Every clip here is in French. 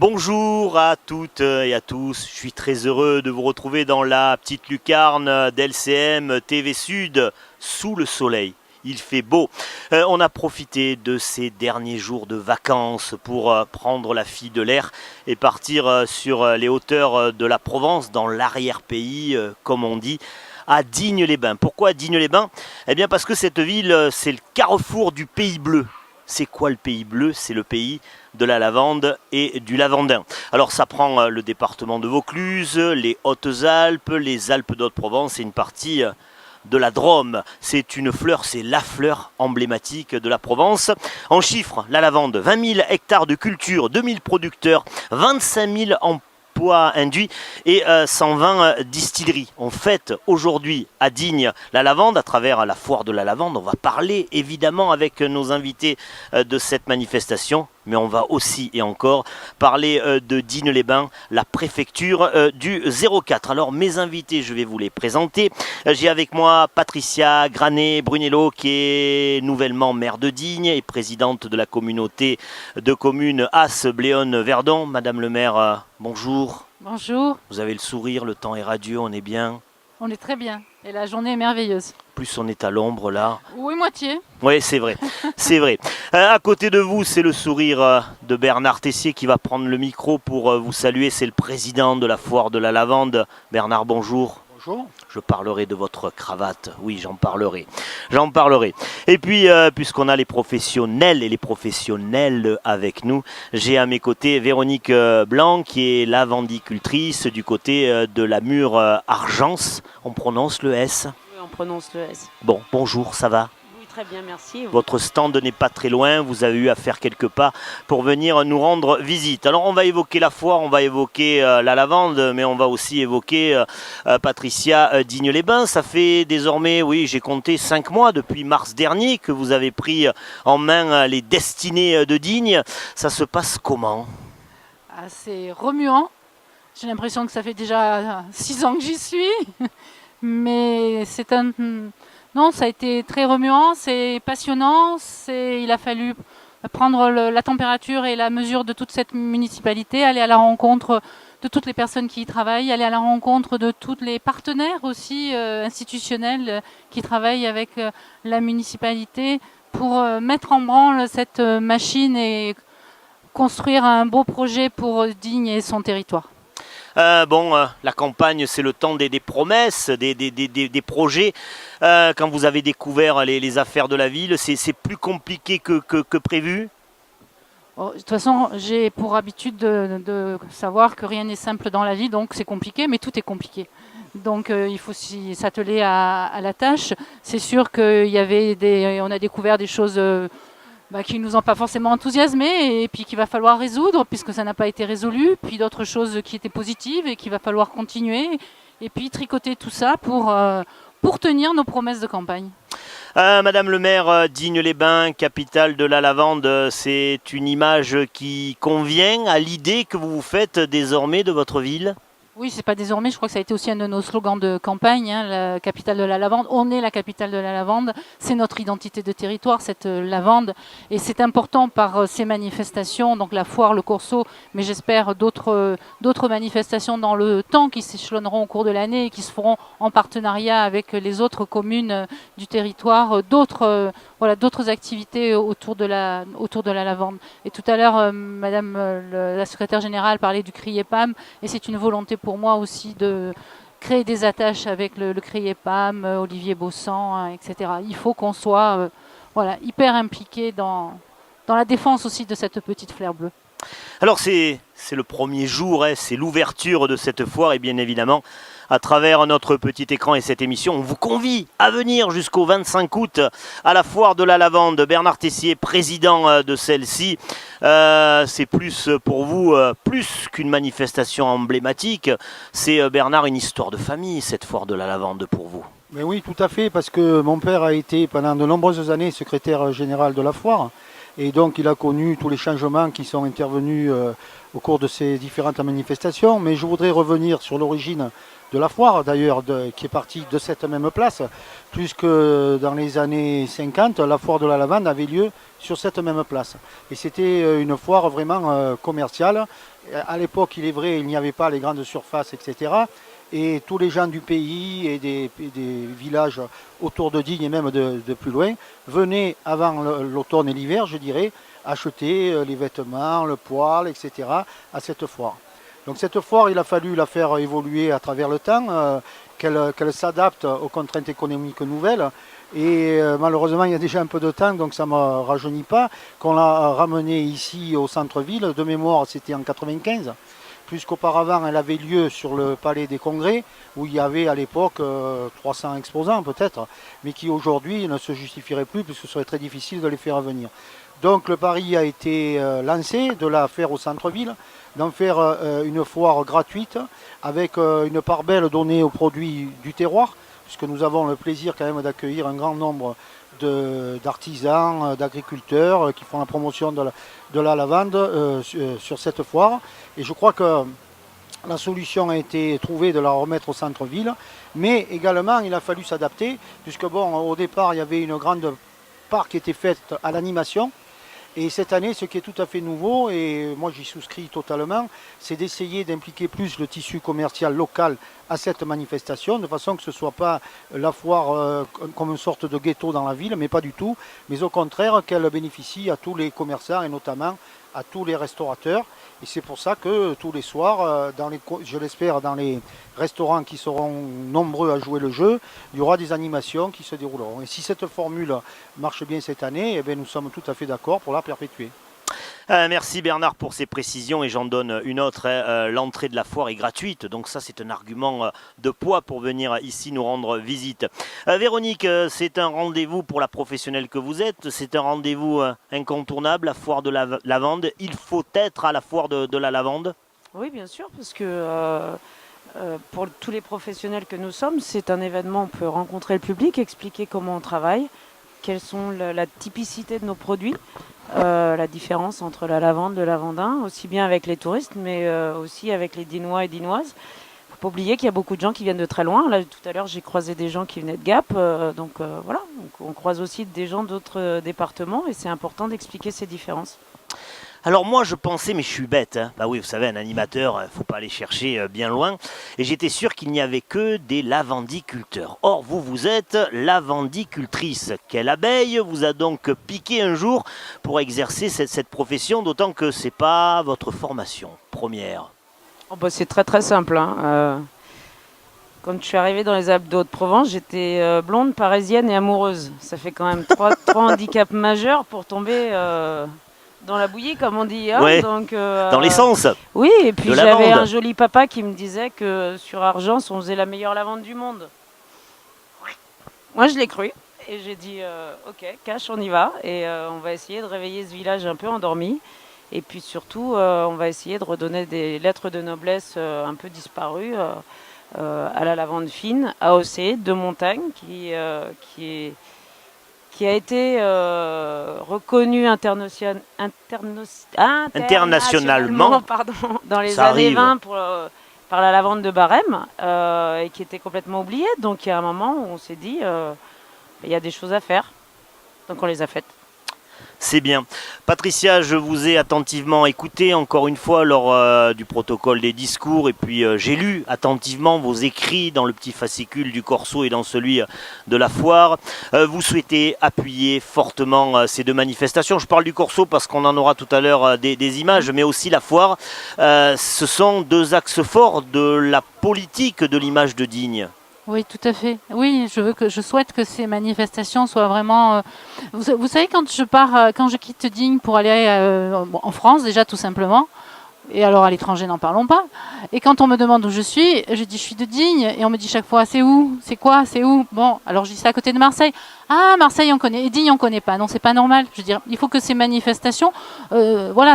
Bonjour à toutes et à tous, je suis très heureux de vous retrouver dans la petite lucarne d'LCM TV Sud, sous le soleil. Il fait beau. On a profité de ces derniers jours de vacances pour prendre la fille de l'air et partir sur les hauteurs de la Provence, dans l'arrière-pays, comme on dit, à Digne-les-Bains. Pourquoi Digne-les-Bains? Eh bien parce que cette ville, c'est le carrefour du Pays Bleu. C'est quoi le Pays Bleu? C'est le pays de la lavande et du lavandin. Alors ça prend le département de Vaucluse, les Hautes-Alpes, les Alpes d'Haute-Provence et une partie de la Drôme. C'est une fleur, c'est la fleur emblématique de la Provence. En chiffres, la lavande, 20 000 hectares de culture, 2 000 producteurs, 25 000 emplois induits et 120 distilleries. On fête aujourd'hui à Digne la lavande à travers la foire de la lavande. On va parler évidemment avec nos invités de cette manifestation, mais on va aussi et encore parler de Digne-les-Bains, la préfecture du 04. Alors mes invités, je vais vous les présenter. J'ai avec moi Patricia Granet-Brunello, qui est nouvellement maire de Digne et présidente de la communauté de communes As-Bléone-Verdon. Madame le maire, bonjour. Bonjour. Vous avez le sourire, le temps est radieux, on est bien. On est très bien et la journée est merveilleuse. Plus on est à l'ombre là. Oui, moitié. Oui, c'est vrai, c'est vrai. À côté de vous, c'est le sourire de Bernard Tessier qui va prendre le micro pour vous saluer. C'est le président de la foire de la lavande. Bernard, bonjour. Bonjour. Je parlerai de votre cravate. Oui, j'en parlerai. J'en parlerai. Et puis, puisqu'on a les professionnels et les professionnelles avec nous, j'ai à mes côtés Véronique Blanc, qui est lavandicultrice du côté de la Mure Argence. On prononce le S? Oui, on prononce le S. Bon, bonjour, ça va? Oui, très bien, merci. Votre stand n'est pas très loin, vous avez eu à faire quelques pas pour venir nous rendre visite. Alors on va évoquer la foire, on va évoquer la lavande, mais on va aussi évoquer Patricia Digne-les-Bains. Ça fait désormais, oui, j'ai compté 5 mois depuis mars dernier que vous avez pris en main les destinées de Digne. Ça se passe comment? C'est remuant. J'ai l'impression que ça fait déjà 6 ans que j'y suis. Mais c'est un... Non, ça a été très remuant, c'est passionnant. Il a fallu prendre la température et la mesure de toute cette municipalité, aller à la rencontre de toutes les personnes qui y travaillent, aller à la rencontre de tous les partenaires aussi institutionnels qui travaillent avec la municipalité pour mettre en branle cette machine et construire un beau projet pour Digne et son territoire. La campagne, c'est le temps des promesses, des projets. Quand vous avez découvert les affaires de la ville, c'est plus compliqué que prévu? De toute façon, j'ai pour habitude de savoir que rien n'est simple dans la vie, donc c'est compliqué, mais tout est compliqué. Donc il faut s'atteler à la tâche. C'est sûr qu'on a découvert des choses qui ne nous ont pas forcément enthousiasmés et puis qu'il va falloir résoudre puisque ça n'a pas été résolu, puis d'autres choses qui étaient positives et qu'il va falloir continuer et puis tricoter tout ça pour tenir nos promesses de campagne. Madame le maire, Digne-les-Bains, capitale de la lavande, c'est une image qui convient à l'idée que vous vous faites désormais de votre ville? Oui, c'est pas désormais, je crois que ça a été aussi un de nos slogans de campagne, la capitale de la lavande. On est la capitale de la lavande, c'est notre identité de territoire, cette lavande. Et c'est important par ces manifestations, donc la foire, le corso, mais j'espère d'autres manifestations dans le temps qui s'échelonneront au cours de l'année et qui se feront en partenariat avec les autres communes du territoire, d'autres activités autour de la lavande. Et tout à l'heure, Madame la secrétaire générale parlait du crier PAM, et c'est une volonté pour moi aussi de créer des attaches avec le crier PAM, Olivier Bossan, etc. Il faut qu'on soit hyper impliqué dans la défense aussi de cette petite fleur bleue. Alors c'est le premier jour, c'est l'ouverture de cette foire et bien évidemment à travers notre petit écran et cette émission, on vous convie à venir jusqu'au 25 août à la foire de la lavande. Bernard Tessier, président de celle-ci, c'est plus pour vous, plus qu'une manifestation emblématique, c'est Bernard une histoire de famille, cette foire de la lavande pour vous. Mais oui, tout à fait, parce que mon père a été pendant de nombreuses années secrétaire général de la foire. Et donc il a connu tous les changements qui sont intervenus au cours de ces différentes manifestations. Mais je voudrais revenir sur l'origine de la foire, d'ailleurs, qui est partie de cette même place, puisque dans les années 50, la foire de la lavande avait lieu sur cette même place. Et c'était une foire vraiment commerciale. À l'époque, il est vrai, il n'y avait pas les grandes surfaces, etc. Et tous les gens du pays et des villages autour de Digne et même de plus loin venaient avant l'automne et l'hiver, je dirais, acheter les vêtements, le poêle, etc. à cette foire. Donc cette foire, il a fallu la faire évoluer à travers le temps, qu'elle s'adapte aux contraintes économiques nouvelles. Et malheureusement, il y a déjà un peu de temps, donc ça ne me rajeunit pas, qu'on l'a ramenée ici au centre-ville. De mémoire, c'était en 95. Puisqu'auparavant, elle avait lieu sur le Palais des Congrès, où il y avait à l'époque 300 exposants peut-être, mais qui aujourd'hui ne se justifieraient plus, puisque ce serait très difficile de les faire venir. Donc le pari a été lancé de la faire au centre-ville, d'en faire une foire gratuite, avec une part belle donnée aux produits du terroir, puisque nous avons le plaisir quand même d'accueillir un grand nombre d'artisans, d'agriculteurs qui font la promotion de la lavande sur cette foire. Et je crois que la solution a été trouvée de la remettre au centre-ville, mais également il a fallu s'adapter, puisque bon, au départ il y avait une grande part qui était faite à l'animation. Et cette année, ce qui est tout à fait nouveau, et moi j'y souscris totalement, c'est d'essayer d'impliquer plus le tissu commercial local à cette manifestation, de façon que ce ne soit pas la foire comme une sorte de ghetto dans la ville, mais pas du tout, mais au contraire qu'elle bénéficie à tous les commerçants et notamment à tous les restaurateurs. Et c'est pour ça que tous les soirs, je l'espère, dans les restaurants qui seront nombreux à jouer le jeu, il y aura des animations qui se dérouleront. Et si cette formule marche bien cette année, eh bien, nous sommes tout à fait d'accord pour la perpétuer. Merci Bernard pour ces précisions et j'en donne une autre. L'entrée de la foire est gratuite, donc ça c'est un argument de poids pour venir ici nous rendre visite. Véronique, c'est un rendez-vous pour la professionnelle que vous êtes, c'est un rendez-vous incontournable, la foire de la lavande. Il faut être à la foire de la lavande? Oui, bien sûr, parce que pour tous les professionnels que nous sommes, c'est un événement, on peut rencontrer le public, expliquer comment on travaille, quelles sont la typicité de nos produits, la différence entre la lavande, le lavandin, aussi bien avec les touristes, mais aussi avec les Dinois et Dinoises. Il ne faut pas oublier qu'il y a beaucoup de gens qui viennent de très loin. Là, tout à l'heure, j'ai croisé des gens qui venaient de Gap. Voilà, donc, on croise aussi des gens d'autres départements et c'est important d'expliquer ces différences. Alors moi je pensais, mais je suis bête, hein. Bah oui, vous savez, un animateur, il ne faut pas aller chercher bien loin. Et j'étais sûr qu'il n'y avait que des lavandiculteurs. Or, vous êtes lavandicultrice. Quelle abeille vous a donc piqué un jour pour exercer cette profession, d'autant que ce n'est pas votre formation première? Oh bah, c'est très très simple. Hein. Quand je suis arrivée dans les Alpes de Haute-Provence, j'étais blonde, parisienne et amoureuse. Ça fait quand même trois handicaps majeurs pour tomber... dans la bouillie, comme on dit. Hein, ouais, donc, dans l'essence. Oui, et puis j'avais un joli papa qui me disait que sur Argence, on faisait la meilleure lavande du monde. Oui. Moi, je l'ai cru. Et j'ai dit, ok, cash, on y va. Et on va essayer de réveiller ce village un peu endormi. Et puis surtout, on va essayer de redonner des lettres de noblesse un peu disparues à la lavande fine, AOC, de montagne, qui a été reconnu internationalement dans les années 20 par la lavande de Barème et qui était complètement oubliée. Donc il y a un moment où on s'est dit il y a des choses à faire. Donc on les a faites. C'est bien. Patricia, je vous ai attentivement écouté encore une fois lors du protocole des discours et puis j'ai lu attentivement vos écrits dans le petit fascicule du Corso et dans celui de la foire. Vous souhaitez appuyer fortement ces deux manifestations. Je parle du Corso parce qu'on en aura tout à l'heure des images, mais aussi la foire. Ce sont deux axes forts de la politique de l'image de Digne. Oui, tout à fait. Oui, je souhaite que ces manifestations soient vraiment... vous savez, quand je quitte Digne pour aller en France, déjà tout simplement, Et alors à l'étranger, n'en parlons pas. Et quand on me demande où je dis je suis de Digne, et on me dit chaque fois c'est où, c'est quoi, c'est où. Bon, alors je dis c'est à côté de Marseille. Ah, Marseille on connaît, et Digne on connaît pas. Non, c'est pas normal. Je veux dire, il faut que ces manifestations,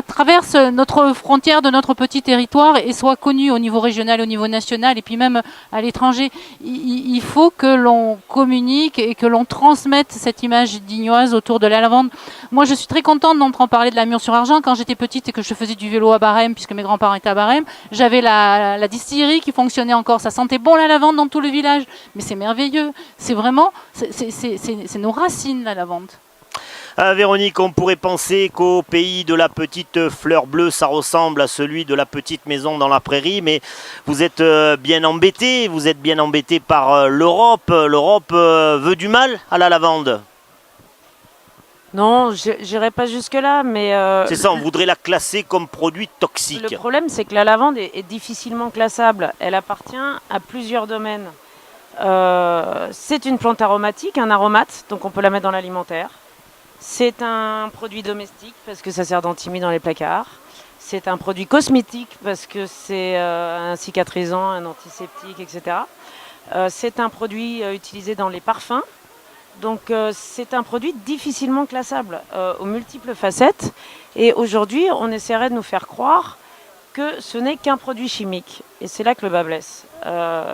traversent notre frontière de notre petit territoire et soient connues au niveau régional, au niveau national, et puis même à l'étranger. Il faut que l'on communique et que l'on transmette cette image dignoise autour de la lavande. Moi, je suis très contente d'entendre parler de la Mûre-sur-Argent. Quand j'étais petite et que je faisais du vélo à Barème, puisque mes grands-parents étaient à Barème, j'avais la distillerie qui fonctionnait encore. Ça sentait bon la lavande dans tout le village. Mais c'est merveilleux. C'est vraiment, c'est nos racines, la lavande. Véronique, on pourrait penser qu'au pays de la petite fleur bleue, ça ressemble à celui de la petite maison dans la prairie, mais vous êtes bien embêté, par l'Europe. L'Europe veut du mal à la lavande. Non, j'irai pas jusque-là, mais... c'est ça, on voudrait la classer comme produit toxique. Le problème, c'est que la lavande est difficilement classable. Elle appartient à plusieurs domaines. C'est une plante aromatique, un aromate, donc on peut la mettre dans l'alimentaire. C'est un produit domestique parce que ça sert d'antimie dans les placards. C'est un produit cosmétique parce que c'est un cicatrisant, un antiseptique, etc. C'est un produit utilisé dans les parfums. Donc c'est un produit difficilement classable aux multiples facettes. Et aujourd'hui, on essaierait de nous faire croire que ce n'est qu'un produit chimique. Et c'est là que le bas blesse.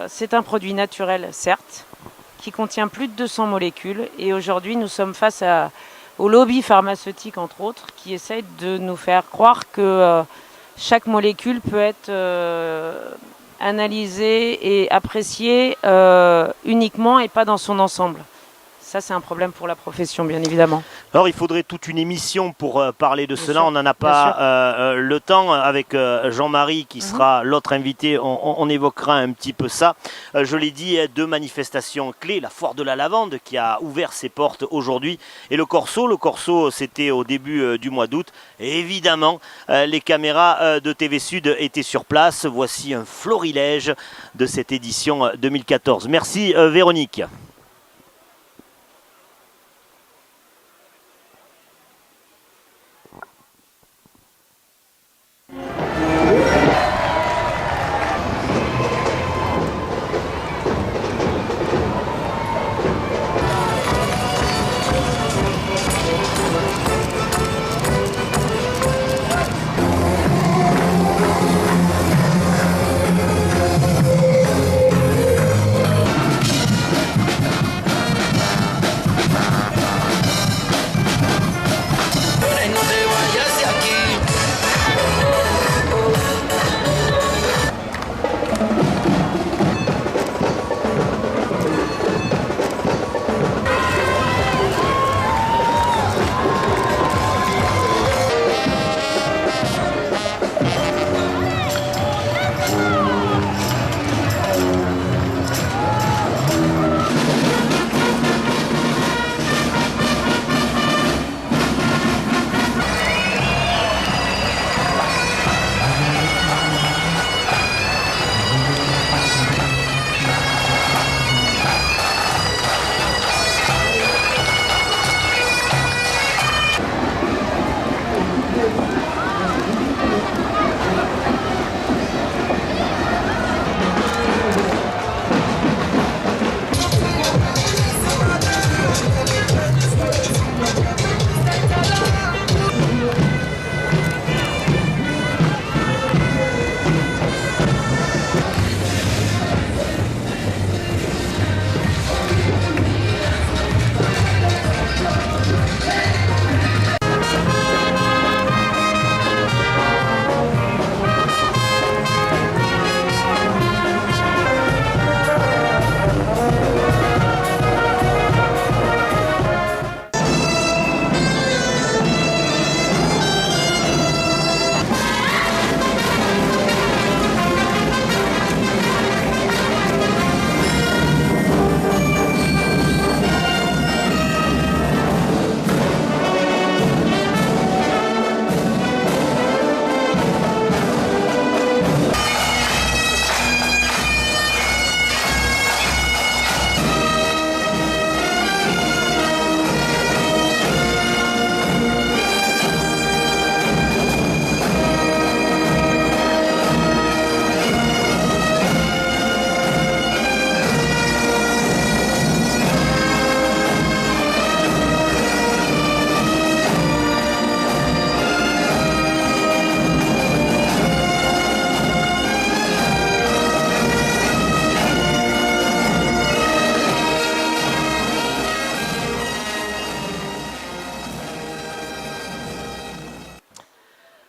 C'est un produit naturel, certes, qui contient plus de 200 molécules. Et aujourd'hui, nous sommes face au lobby pharmaceutique, entre autres, qui essaye de nous faire croire que chaque molécule peut être analysée et appréciée uniquement et pas dans son ensemble. Ça, c'est un problème pour la profession, bien évidemment. Alors, il faudrait toute une émission pour parler de cela. On n'en a pas le temps. Avec Jean-Marie, qui sera l'autre invité, on évoquera un petit peu ça. Je l'ai dit, 2 manifestations clés. La Foire de la Lavande, qui a ouvert ses portes aujourd'hui. Et le Corso. Le Corso, c'était au début du mois d'août. Et évidemment, les caméras de TV Sud étaient sur place. Voici un florilège de cette édition 2014. Merci, Véronique.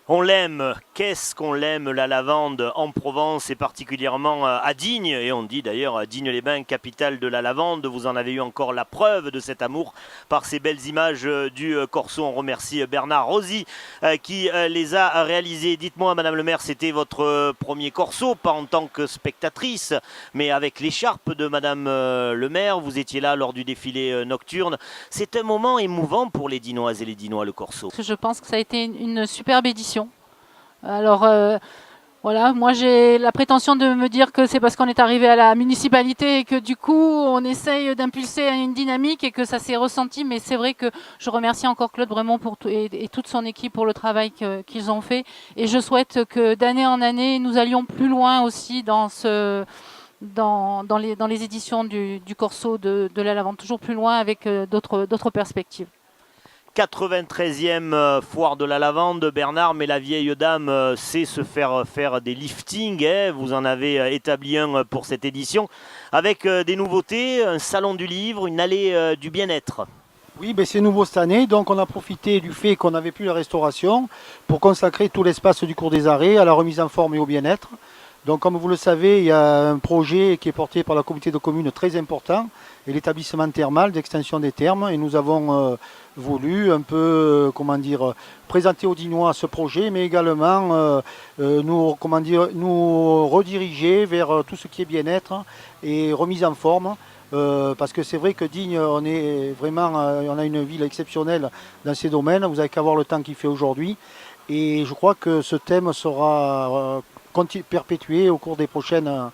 On l'aime, qu'est-ce qu'on l'aime la lavande en Provence et particulièrement à Digne. Et on dit d'ailleurs à Digne-les-Bains, capitale de la lavande. Vous en avez eu encore la preuve de cet amour par ces belles images du Corso. On remercie Bernard Rosy qui les a réalisées. Dites-moi Madame le maire, c'était votre premier Corso, pas en tant que spectatrice, mais avec l'écharpe de Madame le maire. Vous étiez là lors du défilé nocturne. C'est un moment émouvant pour les Dinoises et les Dinois, le Corso. Je pense que ça a été une superbe édition. Alors voilà, moi j'ai la prétention de me dire que c'est parce qu'on est arrivé à la municipalité et que du coup on essaye d'impulser une dynamique et que ça s'est ressenti, mais c'est vrai que je remercie encore Claude vraiment pour tout, et toute son équipe pour le travail qu'ils ont fait, et je souhaite que d'année en année nous allions plus loin aussi dans les éditions du Corso de la Lavande, toujours plus loin avec d'autres perspectives. 93e foire de la lavande, Bernard, mais la vieille dame sait se faire des liftings. Hein. Vous en avez établi un pour cette édition, avec des nouveautés, un salon du livre, une allée du bien-être. Oui, ben c'est nouveau cette année, donc on a profité du fait qu'on n'avait plus la restauration pour consacrer tout l'espace du cours des arrêts à la remise en forme et au bien-être. Donc comme vous le savez, il y a un projet qui est porté par la communauté de communes très important et l'établissement thermal d'extension des thermes, et nous avons voulu un peu présenter aux Dinois ce projet, mais également nous rediriger vers tout ce qui est bien-être et remise en forme. Parce que c'est vrai que Digne, on a une ville exceptionnelle dans ces domaines. Vous n'avez qu'à voir le temps qu'il fait aujourd'hui, et je crois que ce thème sera perpétué au cours des prochaines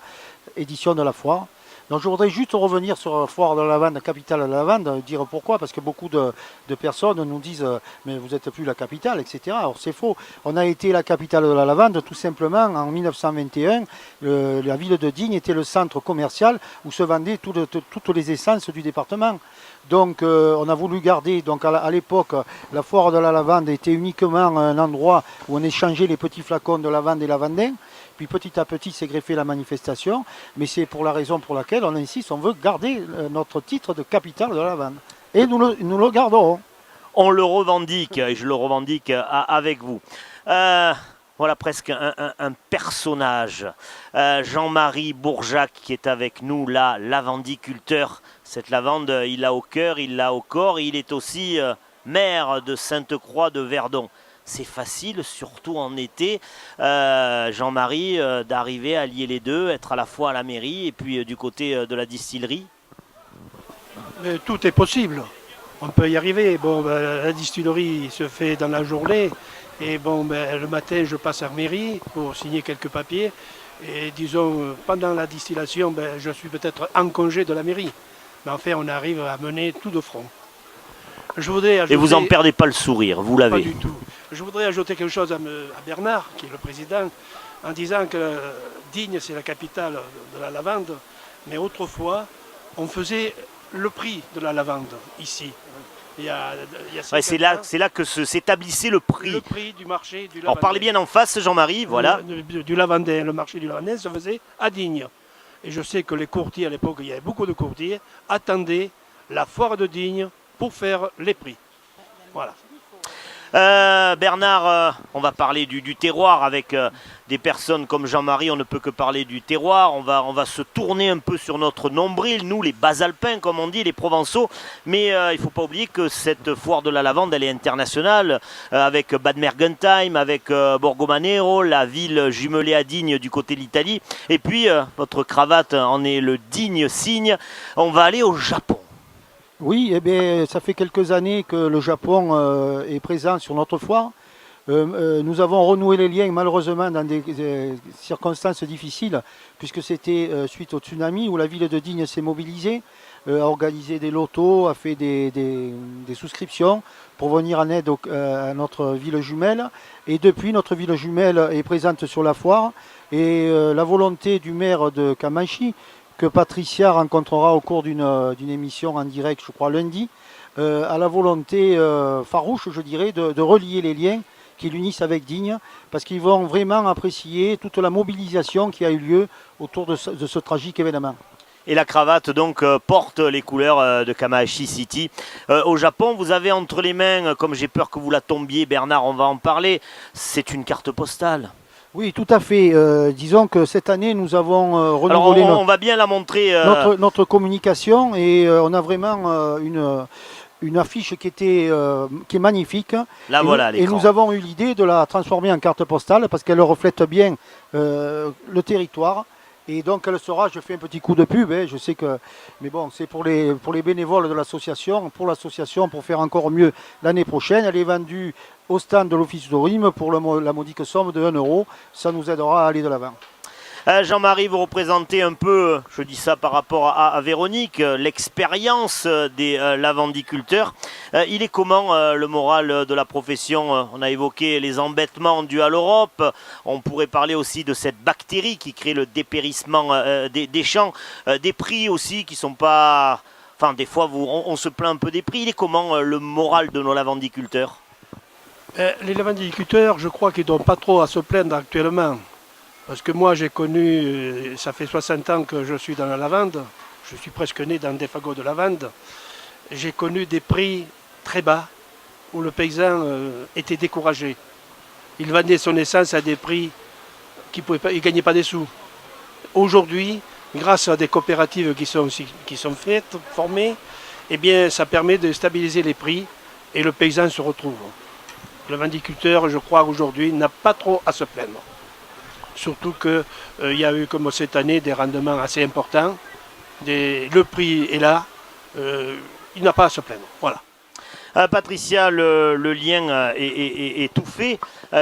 éditions de la foire. Donc je voudrais juste revenir sur la foire de la lavande, capitale de la lavande, dire pourquoi, parce que beaucoup de personnes nous disent mais vous n'êtes plus la capitale, etc. Alors c'est faux, on a été la capitale de la lavande tout simplement en 1921. La ville de Digne était le centre commercial où se vendaient toutes les essences du département. Donc on a voulu garder, donc à l'époque, la foire de la lavande était uniquement un endroit où on échangeait les petits flacons de lavande et lavandin. Puis petit à petit s'est greffée la manifestation, mais c'est pour la raison pour laquelle on insiste, on veut garder notre titre de capitale de la lavande. Et nous le garderons. On le revendique, et je le revendique avec vous. Voilà presque un personnage. Jean-Marie Bourjac qui est avec nous là, lavandiculteur. Cette lavande, il l'a au cœur, il l'a au corps. Il est aussi maire de Sainte-Croix de Verdon. C'est facile, surtout en été, Jean-Marie, d'arriver à lier les deux, être à la fois à la mairie et puis du côté de la distillerie. Mais tout est possible. On peut y arriver. Bon, la distillerie se fait dans la journée. Et bon, le matin, je passe à la mairie pour signer quelques papiers. Et disons, pendant la distillation, je suis peut-être en congé de la mairie. Mais enfin, on arrive à mener tout de front. Je voudrais ajouter... Et vous n'en perdez pas le sourire, vous l'avez. Pas du tout. Je voudrais ajouter quelque chose à Bernard, qui est le président, en disant que Digne, c'est la capitale de la lavande. Mais autrefois, on faisait le prix de la lavande ici. C'est là que s'établissait le prix. Le prix du marché du lavandin. Alors parlez bien en face, Jean-Marie, voilà. Du lavandin, le marché du lavandin se faisait à Digne. Et je sais que les courtiers, à l'époque, il y avait beaucoup de courtiers, attendaient la foire de Digne pour faire les prix. Voilà. Bernard, on va parler du terroir avec des personnes comme Jean-Marie. On ne peut que parler du terroir. On va se tourner un peu sur notre nombril, nous les Basalpins comme on dit, les Provençaux. Mais il ne faut pas oublier que cette foire de la lavande, elle est internationale, avec Bad Mergentheim, avec Borgo Manero, la ville jumelée à Digne du côté de l'Italie. Et puis votre cravate en est le digne signe. On va aller au Japon. Oui, ça fait quelques années que le Japon est présent sur notre foire. Nous avons renoué les liens malheureusement dans des circonstances difficiles, puisque c'était suite au tsunami où la ville de Digne s'est mobilisée, a organisé des lotos, a fait des souscriptions pour venir en aide à notre ville jumelle. Et depuis, notre ville jumelle est présente sur la foire. Et la volonté du maire de Kamachi, que Patricia rencontrera au cours d'une émission en direct, je crois lundi, à la volonté farouche, je dirais, de relier les liens qui l'unissent avec Digne, parce qu'ils vont vraiment apprécier toute la mobilisation qui a eu lieu autour de ce tragique événement. Et la cravate donc porte les couleurs de Kamahashi City. Au Japon, vous avez entre les mains, comme j'ai peur que vous la tombiez, Bernard, on va en parler, c'est une carte postale. Oui, tout à fait. Disons que cette année, nous avons Alors renouvelé on va bien la montrer. notre communication et on a vraiment une affiche qui est magnifique. Là voilà à Et l'écran. nous avons eu l'idée de la transformer en carte postale parce qu'elle reflète bien le territoire. Et donc elle sera, je fais un petit coup de pub, je sais que, mais bon, c'est pour les bénévoles de l'association, pour faire encore mieux l'année prochaine. Elle est vendue au stand de l'Office de Tourisme pour la modique somme de 1 €. Ça nous aidera à aller de l'avant. Jean-Marie, vous représentez un peu, je dis ça par rapport à Véronique, l'expérience des lavandiculteurs. Il est comment le moral de la profession? On a évoqué les embêtements dus à l'Europe. On pourrait parler aussi de cette bactérie qui crée le dépérissement des champs. Des prix aussi qui sont pas... Enfin, des fois, on se plaint un peu des prix. Il est comment le moral de nos lavandiculteurs? Les lavandiculteurs, je crois qu'ils n'ont pas trop à se plaindre actuellement. Parce que moi, j'ai connu, ça fait 60 ans que je suis dans la lavande, je suis presque né dans des fagots de lavande. J'ai connu des prix très bas où le paysan était découragé. Il vendait son essence à des prix qu'il ne gagnait pas des sous. Aujourd'hui, grâce à des coopératives qui sont faites, formées, eh bien, ça permet de stabiliser les prix et le paysan se retrouve. Le lavandiculteur, je crois, aujourd'hui, n'a pas trop à se plaindre. Surtout qu'il y a eu, comme cette année, des rendements assez importants. Le prix est là. Il n'a pas à se plaindre. Voilà. Patricia, le lien est tout fait,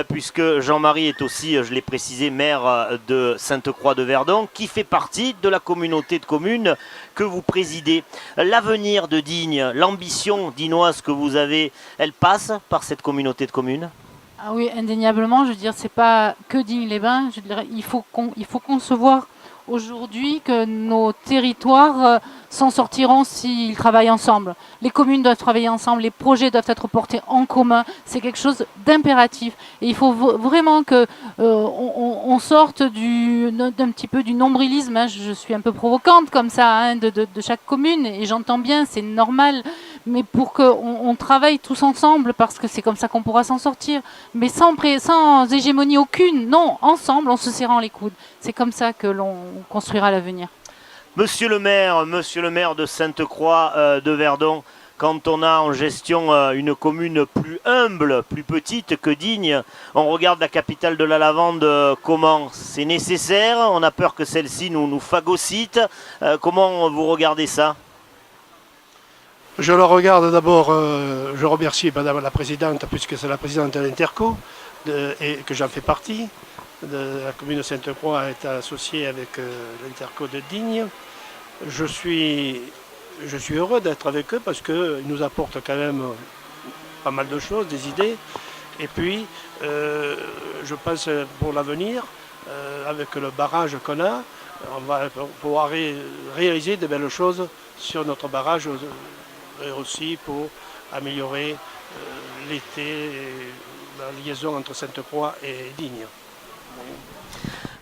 puisque Jean-Marie est aussi, je l'ai précisé, maire de Sainte-Croix-de-Verdon, qui fait partie de la communauté de communes que vous présidez. L'avenir de Digne, l'ambition dinoise que vous avez, elle passe par cette communauté de communes? Ah oui, indéniablement, je veux dire, c'est pas que Digne-les-Bains. Je dirais, il faut concevoir aujourd'hui que nos territoires s'en sortiront s'ils travaillent ensemble. Les communes doivent travailler ensemble, les projets doivent être portés en commun. C'est quelque chose d'impératif. Et il faut vraiment que on sorte d'un petit peu du nombrilisme. Hein. Je suis un peu provocante comme ça, hein, de chaque commune, et j'entends bien, c'est normal. Mais pour qu'on travaille tous ensemble, parce que c'est comme ça qu'on pourra s'en sortir, mais sans hégémonie aucune, non, ensemble, en se serrant les coudes. C'est comme ça que l'on construira l'avenir. Monsieur le maire de Sainte-Croix de Verdon, quand on a en gestion une commune plus humble, plus petite que Digne, on regarde la capitale de la lavande, comment c'est nécessaire, on a peur que celle-ci nous phagocyte. Comment vous regardez ça? Je le regarde d'abord, je remercie Madame la Présidente, puisque c'est la Présidente de l'Interco, et que j'en fais partie. La commune de Sainte-Croix est associée avec l'Interco de Digne. Je suis heureux d'être avec eux parce qu'ils nous apportent quand même pas mal de choses, des idées. Et puis, je pense pour l'avenir, avec le barrage qu'on a, on va pouvoir réaliser de belles choses sur notre barrage et aussi pour améliorer l'été et la liaison entre Sainte-Croix et Digne.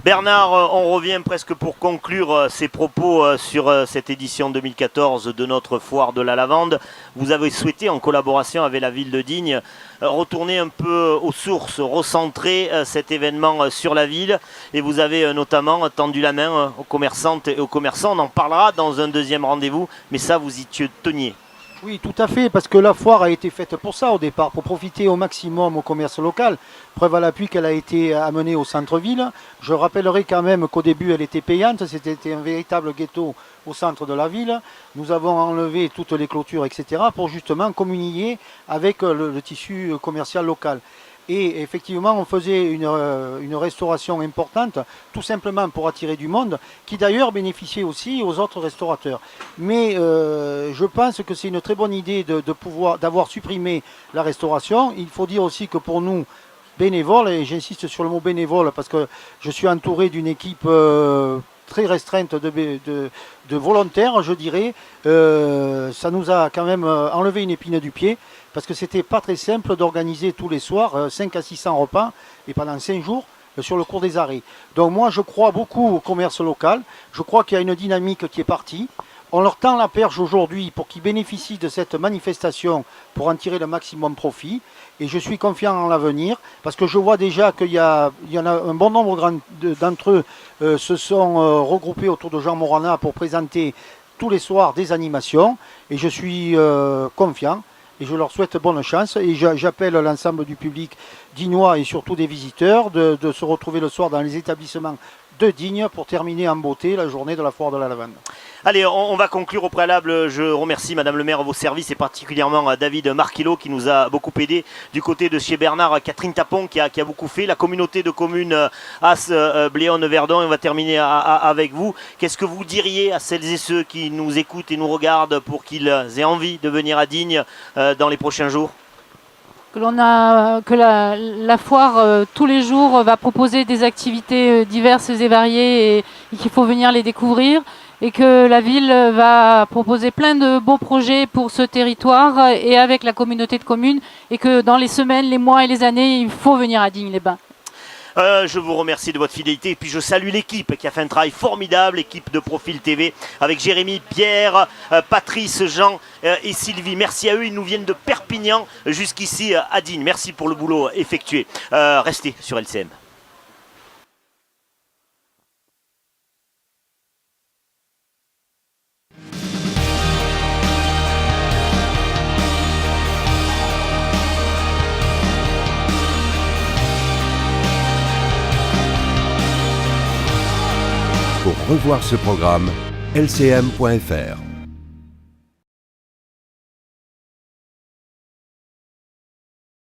Bernard, on revient presque pour conclure ces propos sur cette édition 2014 de notre foire de la lavande. Vous avez souhaité, en collaboration avec la ville de Digne, retourner un peu aux sources, recentrer cet événement sur la ville. Et vous avez notamment tendu la main aux commerçantes et aux commerçants. On en parlera dans un deuxième rendez-vous, mais ça, vous y teniez. Oui, tout à fait, parce que la foire a été faite pour ça au départ, pour profiter au maximum au commerce local. Preuve à l'appui qu'elle a été amenée au centre-ville. Je rappellerai quand même qu'au début, elle était payante. C'était un véritable ghetto au centre de la ville. Nous avons enlevé toutes les clôtures, etc., pour justement communier avec le tissu commercial local. Et effectivement, on faisait une restauration importante, tout simplement pour attirer du monde, qui d'ailleurs bénéficiait aussi aux autres restaurateurs. Mais je pense que c'est une très bonne idée d'avoir supprimé la restauration. Il faut dire aussi que pour nous, bénévoles, et j'insiste sur le mot bénévole parce que je suis entouré d'une équipe très restreinte de volontaires, je dirais, ça nous a quand même enlevé une épine du pied. Parce que c'était pas très simple d'organiser tous les soirs 5 à 600 repas et pendant 5 jours. sur le cours des arrêts. Donc moi je crois beaucoup au commerce local, je crois qu'il y a une dynamique qui est partie. On leur tend la perche aujourd'hui pour qu'ils bénéficient de cette manifestation pour en tirer le maximum profit. Et je suis confiant en l'avenir parce que je vois déjà qu'il y en a un bon nombre d'entre eux se sont regroupés autour de Jean Morana pour présenter tous les soirs des animations. Et je suis confiant et je leur souhaite bonne chance. Et j'appelle l'ensemble du public dignois et surtout des visiteurs de se retrouver le soir dans les établissements de Digne pour terminer en beauté la journée de la foire de la lavande. Allez, on va conclure au préalable. Je remercie Madame le maire vos services et particulièrement David Marquillo qui nous a beaucoup aidé. Du côté de chez Bernard, Catherine Tapon qui a beaucoup fait. La communauté de communes As, Bléone, Verdon. On va terminer avec vous. Qu'est-ce que vous diriez à celles et ceux qui nous écoutent et nous regardent pour qu'ils aient envie de venir à Digne dans les prochains jours ? Que la foire tous les jours va proposer des activités diverses et variées et qu'il faut venir les découvrir et que la ville va proposer plein de beaux projets pour ce territoire et avec la communauté de communes et que dans les semaines, les mois et les années, il faut venir à Digne-les-Bains. Je vous remercie de votre fidélité et puis je salue l'équipe qui a fait un travail formidable, l'équipe de Profil TV avec Jérémy, Pierre, Patrice, Jean et Sylvie. Merci à eux, ils nous viennent de Perpignan jusqu'ici à Digne. Merci pour le boulot effectué. Restez sur LCM. Pour revoir ce programme, lcm.fr.